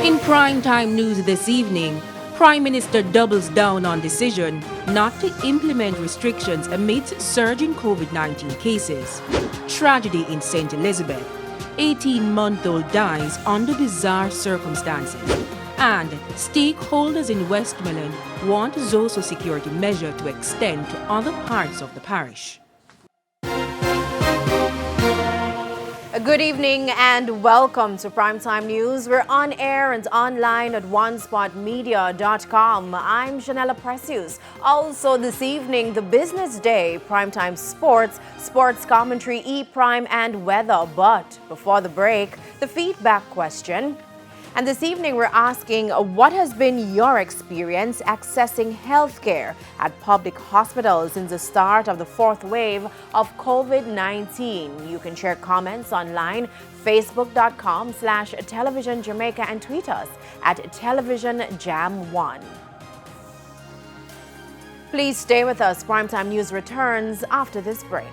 In primetime news this evening, Prime Minister doubles down on decision not to implement restrictions amidst surging COVID-19 cases. Tragedy in St. Elizabeth. 18-month-old dies under bizarre circumstances. And stakeholders in Westmoreland want ZOSO security measure to extend to other parts of the parish. Good evening and welcome to Primetime News. We're on air and online at onespotmedia.com. I'm Janella Precious. Also this evening, the business day, Primetime Sports, sports commentary, E-Prime and weather. But before the break, the feedback question. And this evening, we're asking, what has been your experience accessing healthcare at public hospitals since the start of the fourth wave of COVID-19? You can share comments online, facebook.com/television Jamaica, and tweet us at televisionjam1. Please stay with us. Primetime News returns after this break.